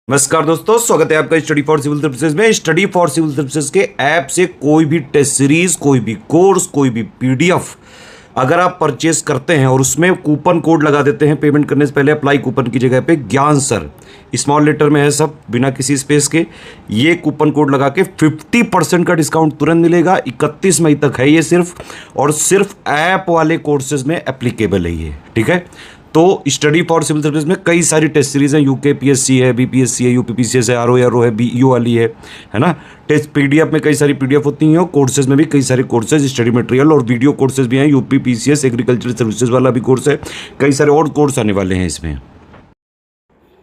नमस्कार दोस्तों, स्वागत है आपका स्टडी फॉर सिविल सर्विसेज में। स्टडी फॉर सिविल सर्विसेज के ऐप से कोई भी टेस्ट सीरीज, कोई भी कोर्स, कोई भी पीडीएफ अगर आप परचेस करते हैं और उसमें कूपन कोड लगा देते हैं पेमेंट करने से पहले, अप्लाई कूपन की जगह पे ज्ञान सर स्मॉल लेटर में है, सब बिना किसी स्पेस के, ये कूपन कोड लगा के 50% का डिस्काउंट तुरंत मिलेगा। 31 मई तक है ये और सिर्फ ऐप वाले कोर्सेज में एप्लीकेबल है ये, ठीक है। तो स्टडी फॉर सिविल सर्विस में कई सारी टेस्ट सीरीज हैं, यूके पीएससी है, बीपीएससी है, यूपीपीसीएस है, आरओ है, बीईओ वाली है ना। टेस्ट पीडीएफ में कई सारी पीडीएफ होती हैं और कोर्सेज में भी कई सारे कोर्सेज, स्टडी मटेरियल और वीडियो कोर्सेज भी हैं। यूपीपीसीएस एग्रीकल्चर सर्विसेज वाला भी कोर्स है, कई सारे और कोर्स आने वाले हैं इसमें।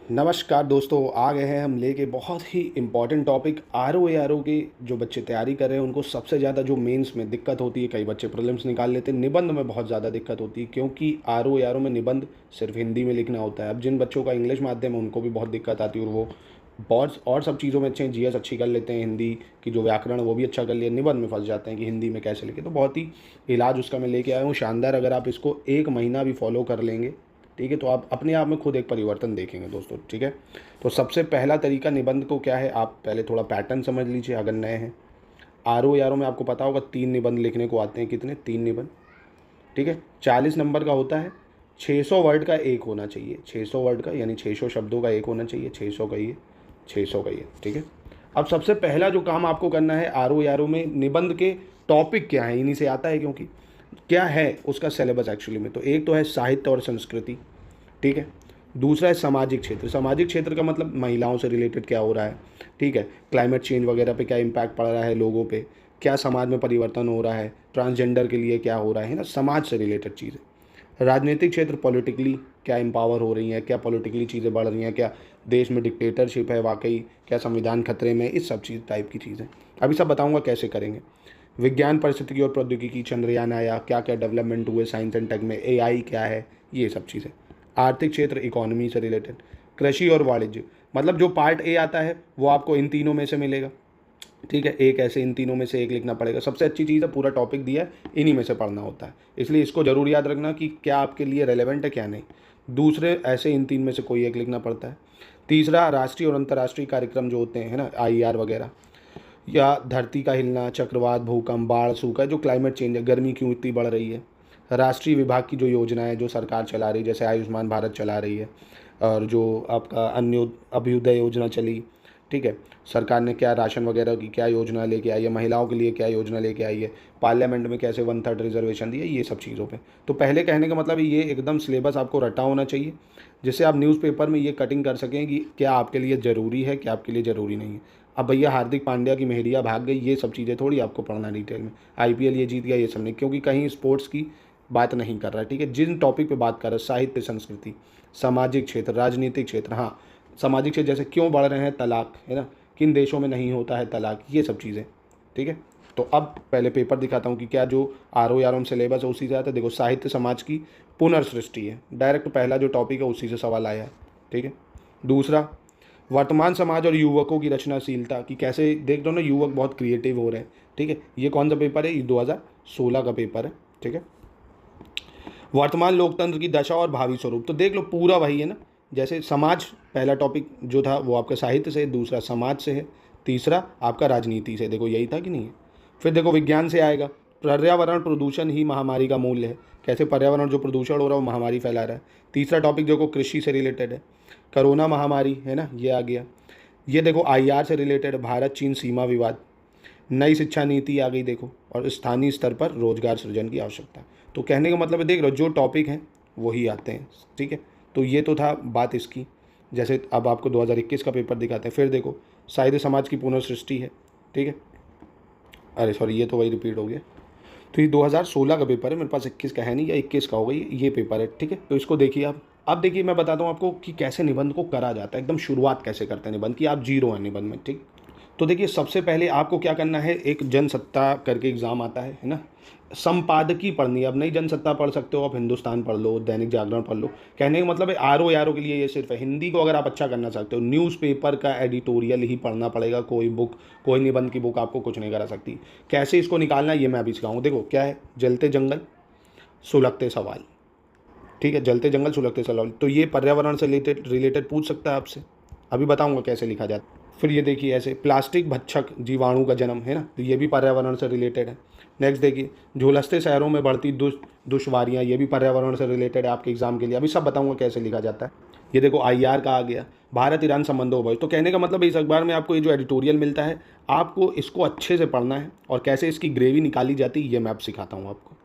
नमस्कार दोस्तों, आ गए हैं हम लेके बहुत ही इम्पॉर्टेंट टॉपिक आरओ के। जो बच्चे तैयारी कर रहे हैं उनको सबसे ज़्यादा जो मेंस में दिक्कत होती है, कई बच्चे प्रीलिम्स निकाल लेते हैं, निबंध में बहुत ज़्यादा दिक्कत होती है, क्योंकि आरओ में निबंध सिर्फ हिंदी में लिखना होता है। अब जिन बच्चों का इंग्लिश माध्यम है उनको भी बहुत दिक्कत आती है और वो बहुत और सब चीज़ों में अच्छे हैं, जीएस अच्छी कर लेते हैं, हिंदी की जो व्याकरण है वो भी अच्छा कर लिया, निबंध में फंस जाते हैं कि हिंदी में कैसे लिखे। तो बहुत ही इलाज उसका मैं लेके आया हूँ शानदार। अगर आप इसको 1 महीना भी फॉलो कर लेंगे, ठीक है, तो आप अपने आप में खुद एक परिवर्तन देखेंगे दोस्तों, ठीक है। तो सबसे पहला तरीका निबंध को क्या है, आप पहले थोड़ा पैटर्न समझ लीजिए अगर नए हैं। आरओ में आपको पता होगा 3 निबंध लिखने को आते हैं। कितने? 3 निबंध, ठीक है। 40 नंबर का होता है। 600 वर्ड का एक होना चाहिए, 600 वर्ड का, यानी 600 शब्दों का एक होना चाहिए। 600 का ये, 600 का ये, ठीक है। अब सबसे पहला जो काम आपको करना है आरओ में, निबंध के टॉपिक क्या है, इन्हीं से आता है, क्योंकि क्या है उसका सिलेबस एक्चुअली में। तो एक तो है साहित्य और संस्कृति, ठीक है। दूसरा है सामाजिक क्षेत्र। सामाजिक क्षेत्र का मतलब महिलाओं से रिलेटेड क्या हो रहा है, ठीक है। क्लाइमेट चेंज वगैरह पे क्या इम्पैक्ट पड़ रहा है लोगों पे, क्या समाज में परिवर्तन हो रहा है, ट्रांसजेंडर के लिए क्या हो रहा है ना, समाज से रिलेटेड चीज़ें। राजनीतिक क्षेत्र, पॉलिटिकली क्या एम्पावर हो रही हैं, क्या पॉलिटिकली चीज़ें बढ़ रही हैं, क्या देश में डिक्टेटरशिप है वाकई, क्या संविधान खतरे में, इस सब चीज़ टाइप की चीज़ें अभी सब बताऊँगा कैसे करेंगे। विज्ञान, परिस्थितिकी और प्रौद्योगिकी, चंद्रयान आया, क्या क्या डेवलपमेंट हुए साइंस एंड टेक में, एआई क्या है, ये सब चीज़ें। आर्थिक क्षेत्र, इकोनॉमी से रिलेटेड। कृषि और वाणिज्य, मतलब जो पार्ट ए आता है वो आपको इन तीनों में से मिलेगा, ठीक है। एक ऐसे इन तीनों में से एक लिखना पड़ेगा। सबसे अच्छी चीज़ है, पूरा टॉपिक दिया है, इन्हीं में से पढ़ना होता है, इसलिए इसको जरूर याद रखना कि क्या आपके लिए रेलेवेंट है क्या नहीं। दूसरे ऐसे इन 3 में से कोई एक लिखना पड़ता है। तीसरा, राष्ट्रीय और अंतर्राष्ट्रीय कार्यक्रम जो होते हैं ना, आईआर वगैरह, या धरती का हिलना, चक्रवात, भूकंप, बाढ़, सूखा, जो क्लाइमेट चेंज है, गर्मी क्यों इतनी बढ़ रही है। राष्ट्रीय विभाग की जो योजना है जो सरकार चला रही है, जैसे आयुष्मान भारत चला रही है, और जो आपका अन्य अभ्युदय योजना चली, ठीक है। सरकार ने क्या राशन वगैरह की क्या योजना लेके आई है, महिलाओं के लिए क्या योजना लेके आई है, पार्लियामेंट में कैसे 1/3 रिजर्वेशन दिया, ये सब चीज़ों पे। तो पहले कहने का मतलब ये एकदम सिलेबस आपको रटा होना चाहिए, जिससे आप न्यूज़पेपर में ये कटिंग कर सकें कि क्या आपके लिए ज़रूरी है, क्या आपके लिए ज़रूरी नहीं है। अब भैया हार्दिक पांड्या की मेहरिया भाग गई, ये सब चीज़ें थोड़ी आपको पढ़ना डिटेल में। आईपीएल ये जीत गया, ये सब नहीं, क्योंकि कहीं स्पोर्ट्स की बात नहीं कर रहा है, ठीक है। जिन टॉपिक पे बात कर रहा है, साहित्य, संस्कृति, सामाजिक क्षेत्र, राजनीतिक क्षेत्र, हाँ सामाजिक क्षेत्र जैसे क्यों बढ़ रहे हैं तलाक, है ना, किन देशों में नहीं होता है तलाक, ये सब चीज़ें, ठीक है। तो अब पहले पेपर दिखाता हूँ कि क्या जो आरओ सिलेबस है उसी से आता है। देखो, साहित्य समाज की पुनर्सृष्टि है, डायरेक्ट पहला जो टॉपिक है उसी से सवाल आया है, ठीक है। दूसरा, वर्तमान समाज और युवकों की रचनाशीलता, कि कैसे देख दो ना, युवक बहुत क्रिएटिव हो रहे हैं, ठीक है। ये कौन सा पेपर है, ये 2016 का पेपर है, ठीक है। वर्तमान लोकतंत्र की दशा और भावी स्वरूप, तो देख लो पूरा वही है ना। जैसे समाज, पहला टॉपिक जो था वो आपका साहित्य से है, दूसरा समाज से है, तीसरा आपका राजनीति से, देखो यही था कि नहीं है। फिर देखो विज्ञान से आएगा, पर्यावरण प्रदूषण ही महामारी का मूल्य है, कैसे पर्यावरण जो प्रदूषण हो रहा है वो महामारी फैला रहा है। तीसरा टॉपिक देखो कृषि से रिलेटेड है, कोरोना महामारी, है ना, ये आ गया। ये देखो आईआर से रिलेटेड, भारत चीन सीमा विवाद। नई शिक्षा नीति आ गई देखो, और स्थानीय स्तर पर रोजगार सृजन की आवश्यकता। तो कहने का मतलब है, देख लो जो टॉपिक हैं वही आते हैं, ठीक है। तो ये तो था बात इसकी। जैसे अब आपको 2021 का पेपर दिखाते हैं। फिर देखो साहित्य समाज की पुनर्सृष्टि है, ठीक है। अरे सॉरी, ये तो वही रिपीट हो गया। तो ये 2016 का पेपर है, मेरे पास 21 का है नहीं, या 21 का होगा, ये पेपर है, ठीक है। तो इसको देखिए आप। अब देखिए मैं बताता हूँ आपको कि कैसे निबंध को करा जाता है, एकदम शुरुआत कैसे करते हैं निबंध की। आप जीरो हैं निबंध में, ठीक। तो देखिए सबसे पहले आपको क्या करना है, एक जनसत्ता करके एग्ज़ाम आता है ना, संपादकीय पढ़नी है। अब नहीं जनसत्ता पढ़ सकते हो, आप हिंदुस्तान पढ़ लो, दैनिक जागरण पढ़ लो। कहने का मतलब है आरओ के लिए ये सिर्फ है। हिंदी को अगर आप अच्छा करना चाहते हो, न्यूज़पेपर का एडिटोरियल ही पढ़ना पड़ेगा, कोई बुक, कोई निबंध की बुक आपको कुछ नहीं करा सकती। कैसे इसको निकालना है ये मैं अभी सिखाऊंगा। देखो क्या है, जलते जंगल सुलगते सवाल, ठीक है। जलते जंगल सुलगते सवाल, तो ये पर्यावरण से रिलेटेड पूछ सकता है आपसे। अभी बताऊंगा कैसे लिखा जाता है। फिर ये देखिए ऐसे प्लास्टिक भक्षक जीवाणु का जन्म है ना, तो ये भी पर्यावरण से रिलेटेड है। नेक्स्ट देखिए झुलसते शहरों में बढ़ती दुश्वारियाँ, ये भी पर्यावरण से रिलेटेड है आपके एग्जाम के लिए। अभी सब बताऊंगा कैसे लिखा जाता है। ये देखो IR का आ गया, भारत ईरान संबंधों पर। तो कहने का मतलब इस अखबार में आपको ये जो एडिटोरियल मिलता है, आपको इसको अच्छे से पढ़ना है और कैसे इसकी ग्रेवी निकाली जाती है ये मैं अब सिखाता हूँ आपको।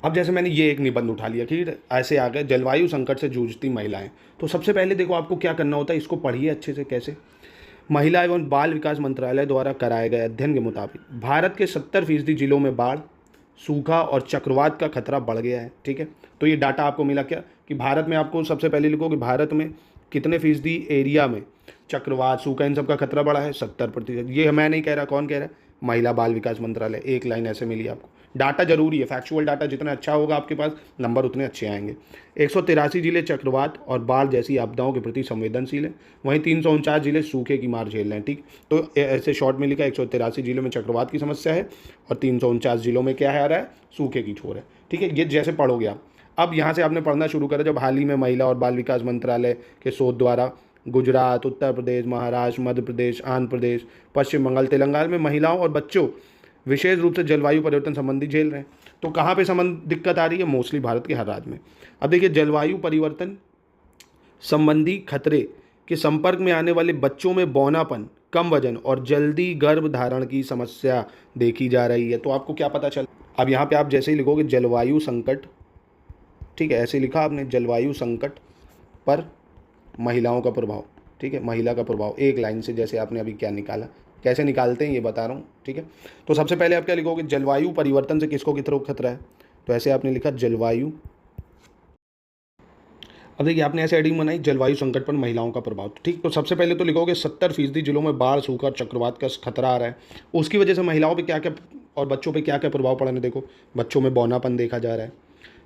अब जैसे मैंने ये एक निबंध उठा लिया कि ऐसे आ गए जलवायु संकट से जूझती महिलाएं। तो सबसे पहले देखो आपको क्या करना होता है, इसको पढ़िए अच्छे से। कैसे? महिला एवं बाल विकास मंत्रालय द्वारा कराए गए अध्ययन के मुताबिक भारत के 70% जिलों में बाढ़, सूखा और चक्रवात का खतरा बढ़ गया है। ठीक है, तो ये डाटा आपको मिला क्या कि भारत में, आपको सबसे पहले लिखो कि भारत में कितने फीसदी एरिया में चक्रवात, सूखा, इन सब का खतरा बढ़ा है? 70%। ये मैं नहीं कह रहा, कौन कह रहा है? महिला बाल विकास मंत्रालय। एक लाइन ऐसे मिली आपको। डाटा जरूरी है, फैक्चुअल डाटा जितना अच्छा होगा आपके पास नंबर उतने अच्छे आएंगे। 183 जिले चक्रवात और बाढ़ जैसी आपदाओं के प्रति संवेदनशील हैं, वहीं 349 जिले सूखे की मार झेल रहे हैं। ठीक, तो ऐसे शॉर्ट में लिखा 183 जिलों में चक्रवात की समस्या है और 349 जिलों में क्या है आ रहा है? सूखे की छोर है। ठीक है, ये जैसे पढ़ोगे आप। अब यहाँ से आपने पढ़ना शुरू करा जब हाल ही में महिला और बाल विकास मंत्रालय के शोध द्वारा गुजरात, उत्तर प्रदेश, महाराष्ट्र, मध्य प्रदेश, आंध्र प्रदेश, पश्चिम बंगाल, तेलंगाना में महिलाओं और बच्चों विशेष रूप से जलवायु परिवर्तन संबंधी झेल रहे हैं। तो कहाँ पे दिक्कत आ रही है? मोस्टली भारत के हर राज्य में। अब देखिए जलवायु परिवर्तन संबंधी खतरे के संपर्क में आने वाले बच्चों में बौनापन, कम वजन और जल्दी गर्भ धारण की समस्या देखी जा रही है। तो आपको क्या पता चल, अब यहाँ पे आप जैसे ही लिखोगे जलवायु संकट, ठीक है, ऐसे लिखा आपने जलवायु संकट पर महिलाओं का प्रभाव। ठीक है, महिला का प्रभाव एक लाइन से, जैसे आपने अभी क्या निकाला, कैसे निकालते हैं ये बता रहा हूँ। ठीक है, तो सबसे पहले आप क्या लिखोगे? जलवायु परिवर्तन से किसको कितना खतरा है? तो ऐसे आपने लिखा जलवायु। अब देखिए आपने ऐसे हेडिंग बनाई जलवायु संकट पर महिलाओं का प्रभाव। ठीक, तो सबसे पहले तो लिखोगे 70% जिलों में बाढ़, सूखा और चक्रवात का खतरा आ रहा है। उसकी वजह से महिलाओं पे क्या क्या और बच्चों पे क्या क्या प्रभाव पड़ा है? देखो बच्चों में बौनापन देखा जा रहा है,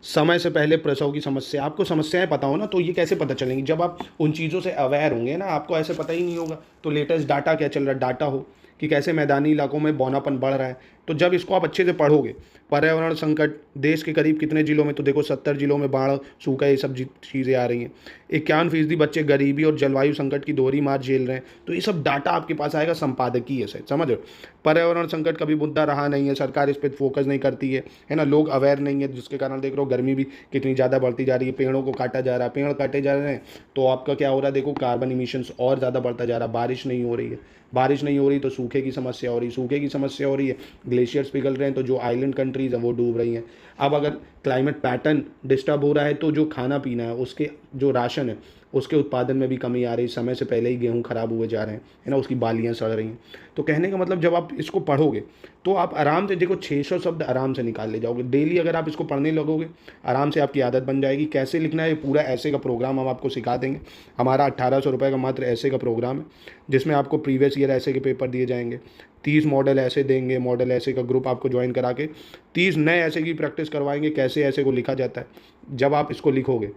समय से पहले प्रसव की समस्या। आपको समस्याएं पता हो ना, तो ये कैसे पता चलेंगी? जब आप उन चीज़ों से अवेयर होंगे ना, आपको ऐसे पता ही नहीं होगा। तो लेटेस्ट डाटा क्या चल रहा है, डाटा हो कि कैसे मैदानी इलाकों में बौनापन बढ़ रहा है। तो जब इसको आप अच्छे से पढ़ोगे, पर्यावरण संकट देश के करीब कितने जिलों में, तो देखो 70 जिलों में बाढ़, सूखा, ये सब चीज़ें आ रही हैं। 51% बच्चे गरीबी और जलवायु संकट की दोहरी मार झेल रहे हैं। तो ये सब डाटा आपके पास आएगा संपादकीय से, समझ रहे हो? पर्यावरण संकट कभी मुद्दा रहा नहीं है, सरकार इस पर फोकस नहीं करती है ना, लोग अवेयर नहीं है, जिसके कारण देख रहे हो गर्मी भी कितनी ज़्यादा बढ़ती जा रही है, पेड़ों को काटा जा रहा है, पेड़ काटे जा रहे हैं, तो आपका क्या हो रहा है? देखो कार्बन इमिशंस और ज़्यादा बढ़ता जा रहा है, बारिश नहीं हो रही है, बारिश नहीं हो रही तो सूखे की समस्या हो रही है, सूखे की समस्या हो रही है, ग्लेशियर्स पिघल रहे हैं, तो जो आइलैंड कंट्रीज हैं वो डूब रही हैं। अब अगर क्लाइमेट पैटर्न डिस्टर्ब हो रहा है तो जो खाना पीना है, उसके जो राशन है, उसके उत्पादन में भी कमी आ रही है, समय से पहले ही गेहूं खराब हुए जा रहे हैं, है ना, उसकी बालियां सड़ रही हैं। तो कहने का मतलब जब आप इसको पढ़ोगे तो आप आराम से, देखो 600 शब्द आराम से निकाल ले जाओगे डेली। अगर आप इसको पढ़ने लगोगे आराम से आपकी आदत बन जाएगी। कैसे लिखना है, ये पूरा ऐसे का प्रोग्राम हम आपको सिखा देंगे। हमारा 1800 रुपये का मात्र ऐसे का प्रोग्राम है, जिसमें आपको प्रीवियस ईयर ऐसे के पेपर दिए जाएंगे, 30 मॉडल ऐसे देंगे, मॉडल ऐसे का ग्रुप आपको ज्वाइन करा के 30 नए ऐसे की प्रैक्टिस करवाएंगे, कैसे ऐसे को लिखा जाता है। जब आप इसको लिखोगे,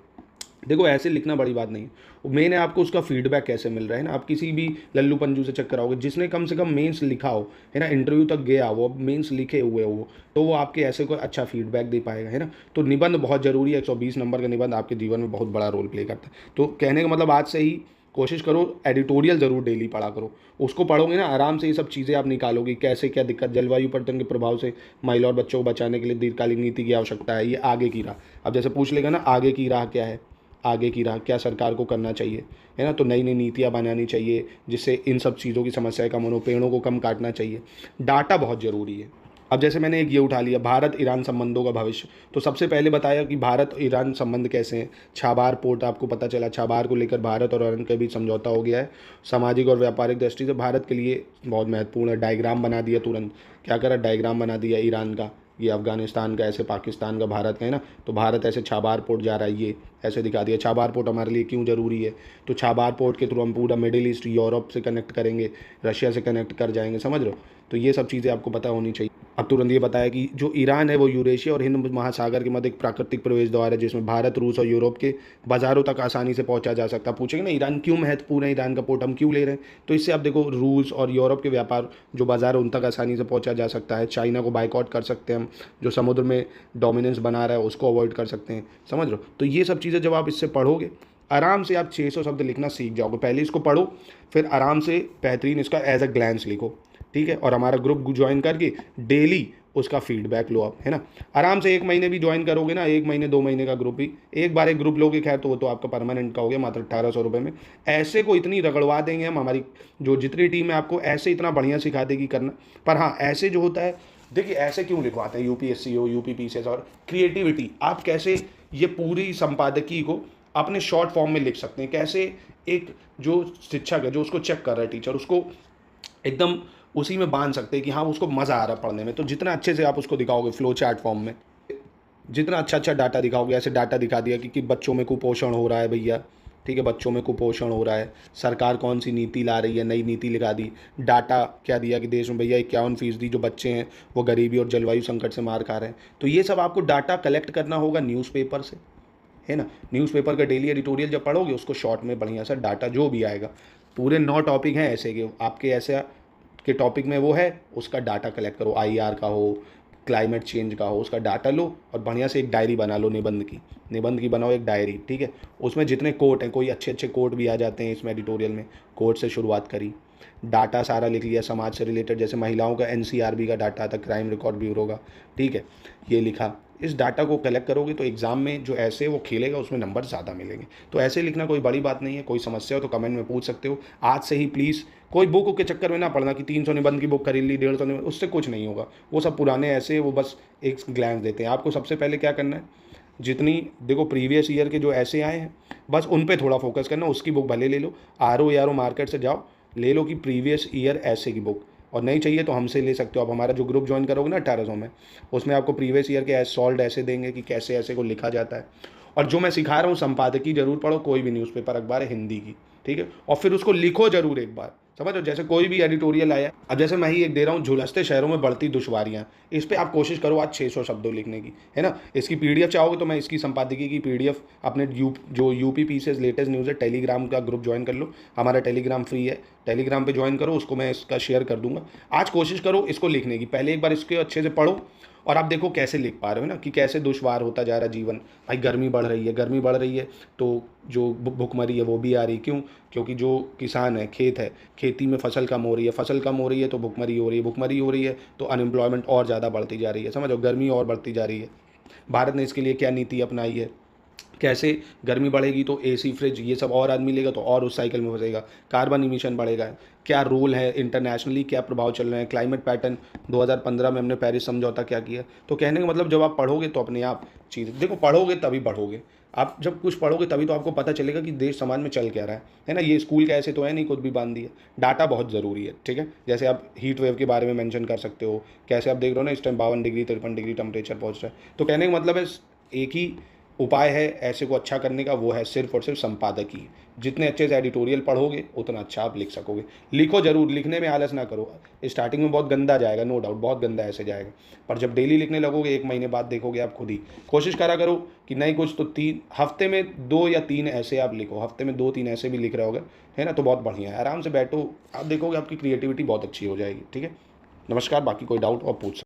देखो ऐसे लिखना बड़ी बात नहीं है, मेन है आपको उसका फीडबैक कैसे मिल रहा है ना। आप किसी भी लल्लू पंजू से चेक कराओगे, जिसने कम से कम मेंस लिखा हो, है ना, इंटरव्यू तक गया हो, मेंस लिखे हुए हो, तो वो आपके ऐसे को अच्छा फीडबैक दे पाएगा, है ना। तो निबंध बहुत ज़रूरी है, 120 नंबर का निबंध आपके जीवन में बहुत बड़ा रोल प्ले करता है। तो कहने का मतलब आज से ही कोशिश करो, एडिटोरियल ज़रूर डेली पढ़ा करो। उसको पढ़ोगे ना आराम से ये सब चीज़ें आप निकालोगे, कैसे क्या दिक्कत, जलवायु परिवर्तन के प्रभाव से महिला और बच्चों को बचाने के लिए दीर्घकालीन नीति की आवश्यकता है, ये आगे की राह। अब जैसे पूछ लेगा ना आगे की राह क्या है, आगे की राह क्या सरकार को करना चाहिए, है ना, तो नई नई नीतियाँ बनानी चाहिए जिससे इन सब चीज़ों की समस्या कम हो, पेड़ों को कम काटना चाहिए। डाटा बहुत ज़रूरी है। अब जैसे मैंने एक ये उठा लिया, भारत ईरान संबंधों का भविष्य। तो सबसे पहले बताया कि भारत ईरान संबंध कैसे हैं। छाबार पोर्ट आपको पता चला, छाबार को लेकर भारत और ईरान के बीच समझौता हो गया है। सामाजिक और व्यापारिक दृष्टि से भारत के लिए बहुत महत्वपूर्ण है। डायग्राम बना दिया, तुरंत क्या करा, डायग्राम बना दिया ईरान का, ये अफगानिस्तान का, ऐसे पाकिस्तान का, भारत का, है ना। तो भारत ऐसे छाबार पोर्ट जा रहा है, ये ऐसे दिखा दिया। छाबार पोर्ट हमारे लिए क्यों ज़रूरी है, तो छाबार पोर्ट के थ्रू हम पूरा मिडिल ईस्ट, यूरोप से कनेक्ट करेंगे, रशिया से कनेक्ट कर जाएंगे, समझ रहे हो। तो ये सब चीज़ें आपको पता होनी चाहिए। अब तुरंत ये बताया कि जो ईरान है वो यूरेशिया और हिंद महासागर के मध्य एक प्राकृतिक प्रवेश द्वार है, जिसमें भारत, रूस और यूरोप के बाज़ारों तक आसानी से पहुंचा जा सकता है। पूछेंगे ना ईरान क्यों महत्वपूर्ण है, ईरान का पोर्ट हम क्यों ले रहे हैं, तो इससे आप देखो रूस और यूरोप के व्यापार जो बाज़ार है उन तक आसानी से पहुंचा जा सकता है। चाइना को बाइकआउट कर सकते हैं हम, जो समुद्र में डोमिनेंस बना रहा है उसको अवॉइड कर सकते हैं, समझ लो। तो ये सब चीज़ें जब आप इससे पढ़ोगे आराम से आप 600 शब्द लिखना सीख जाओगे। पहले इसको पढ़ो, फिर आराम से बेहतरीन इसका एज अ ग्लैंस लिखो, ठीक है। और हमारा ग्रुप ज्वाइन करके डेली उसका फीडबैक लो आप, है ना। आराम से 1 महीने भी ज्वाइन करोगे ना, 1 महीने 2 महीने का ग्रुप भी, एक बार एक ग्रुप लोगे, खैर तो वो तो आपका परमानेंट का हो गया, मात्र 1800 रुपये में। ऐसे को इतनी रगड़वा देंगे हम, हमारी जो जितनी टीम है आपको ऐसे इतना बढ़िया सिखा देगी करना। पर हाँ, ऐसे जो होता है, देखिए ऐसे क्यों लिखवाते हैं, यूपीएससी हो, यूपीपीसीएस, और क्रिएटिविटी आप कैसे ये पूरी संपादकीय को अपने शॉर्ट फॉर्म में लिख सकते हैं, कैसे एक जो शिक्षक है जो उसको चेक कर रहा है टीचर, उसको एकदम उसी में बांध सकते हैं कि हाँ उसको मज़ा आ रहा है पढ़ने में। तो जितना अच्छे से आप उसको दिखाओगे फ्लो चार्ट फॉर्म में, जितना अच्छा डाटा दिखाओगे, ऐसे डाटा दिखा दिया कि बच्चों में कुपोषण हो रहा है भैया, ठीक है, बच्चों में कुपोषण हो रहा है, सरकार कौन सी नीति ला रही है, नई नीति लिखा दी। डाटा क्या दिया कि देश में भैया 51% जो बच्चे हैं वो गरीबी और जलवायु संकट से मार खा रहे हैं। तो ये सब आपको डाटा कलेक्ट करना होगा न्यूज़पेपर से, है ना। न्यूज़पेपर का डेली एडिटोरियल जब पढ़ोगे, उसको शॉर्ट में बढ़िया सा डाटा जो भी आएगा, पूरे 9 टॉपिक हैं ऐसे के आपके, ऐसे के टॉपिक में वो है, उसका डाटा कलेक्ट करो, आईआर का हो, क्लाइमेट चेंज का हो, उसका डाटा लो और बढ़िया से एक डायरी बना लो, निबंध की बनाओ एक डायरी, ठीक है। उसमें जितने कोट हैं, कोई अच्छे अच्छे कोट भी आ जाते हैं इसमें एडिटोरियल में, कोट से शुरुआत करी, डाटा सारा लिख लिया समाज से रिलेटेड, जैसे महिलाओं का एनसीआरबी का डाटा आता, क्राइम रिकॉर्ड ब्यूरो का, ठीक है, ये लिखा। इस डाटा को कलेक्ट करोगे तो एग्जाम में जो ऐसे वो खेलेगा उसमें नंबर ज़्यादा मिलेंगे। तो ऐसे लिखना कोई बड़ी बात नहीं है। कोई समस्या हो तो कमेंट में पूछ सकते हो। आज से ही प्लीज़ कोई बुक के चक्कर में ना पढ़ना कि 300 निबंध की बुक खरीद ली, 150 निबंध, उससे कुछ नहीं होगा। वो सब पुराने ऐसे वो बस एक ग्लैंस देते हैं। आपको सबसे पहले क्या करना है, जितनी देखो प्रीवियस ईयर के जो ऐसे आए हैं बस उन पे थोड़ा फोकस करना। उसकी बुक भले ले लो, आर ओ मार्केट से जाओ, ले लो कि प्रीवियस ईयर ऐसे की बुक, और नहीं चाहिए तो हमसे ले सकते हो आप। हमारा जो ग्रुप ज्वाइन करोगे ना 1800 में, उसमें आपको प्रीवियस ईयर के सॉल्व ऐसे देंगे कि कैसे ऐसे को लिखा जाता है। और जो मैं सिखा रहा हूँ संपादकीय जरूर पढ़ो, कोई भी न्यूज़पेपर अखबार है हिंदी की, ठीक है, और फिर उसको लिखो जरूर एक बार, समझो। जैसे कोई भी एडिटोरियल आया, अब जैसे मैं ही एक दे रहा हूँ, झुलसते शहरों में बढ़ती दुश्वारियाँ, इस पर आप कोशिश करो आज 600 शब्दों लिखने की, है ना। इसकी पीडीएफ चाहोगे तो मैं इसकी संपादकीय की पीडीएफ अपने जो यूपीपीसीएस लेटेस्ट न्यूज़ है टेलीग्राम का ग्रुप ज्वाइन कर लो। हमारा टेलीग्राम फ्री है, टेलीग्राम पे ज्वाइन करो, उसको मैं इसका शेयर कर दूंगा। आज कोशिश करो इसको लिखने की, पहले एक बार इसके अच्छे से पढ़ो और आप देखो कैसे लिख पा रहे हो ना, कि कैसे दुश्वार होता जा रहा है जीवन। भाई गर्मी बढ़ रही है तो जो भुखमरी है वो भी आ रही। क्यों? क्योंकि जो किसान है, खेत है, खेती में फसल कम हो रही है, फसल कम हो रही है तो भुखमरी हो रही है, भुखमरी हो रही है तो अनएम्प्लॉयमेंट और ज़्यादा बढ़ती जा रही है, समझो, गर्मी और बढ़ती जा रही है। भारत ने इसके लिए क्या नीति अपनाई है, कैसे गर्मी बढ़ेगी तो एसी फ्रिज ये सब और आदमी लेगा तो और उस साइकिल में फंसेगा, कार्बन इमिशन बढ़ेगा, क्या रोल है इंटरनेशनली, क्या प्रभाव चल रहे हैं, क्लाइमेट पैटर्न 2015 में हमने पेरिस समझौता क्या किया। तो कहने का मतलब जब आप पढ़ोगे तो अपने आप चीज़ देखो, पढ़ोगे तभी बढ़ोगे। आप जब कुछ पढ़ोगे तभी तो आपको पता चलेगा कि देश समाज में चल क्या रहा है ना। ये स्कूल का ऐसे तो है नहीं कुछ भी बांध दिया। डाटा बहुत ज़रूरी है, ठीक है। जैसे आप हीट वेव के बारे में मेंशन कर सकते हो, कैसे आप देख रहे हो ना इस टाइम 52 डिग्री 53 डिग्री टेम्परेचर पहुँच रहा है। तो कहने का मतलब है एक ही उपाय है ऐसे को अच्छा करने का, वो है सिर्फ और सिर्फ संपादकीय। जितने अच्छे से एडिटोरियल पढ़ोगे उतना अच्छा आप लिख सकोगे। लिखो जरूर, लिखने में आलस ना करो। स्टार्टिंग में बहुत गंदा जाएगा, नो डाउट बहुत गंदा ऐसे जाएगा, पर जब डेली लिखने लगोगे 1 महीने बाद देखोगे आप खुद ही। कोशिश करा करो कि नहीं कुछ तो 3 हफ्ते में 2 या 3 ऐसे आप लिखो, हफ्ते में 2-3 ऐसे भी लिख रहे होगे, है ना, तो बहुत बढ़िया है। आराम से बैठो, आप देखोगे आपकी क्रिएटिविटी बहुत अच्छी हो जाएगी, ठीक है। नमस्कार, बाकी कोई डाउट और पूछ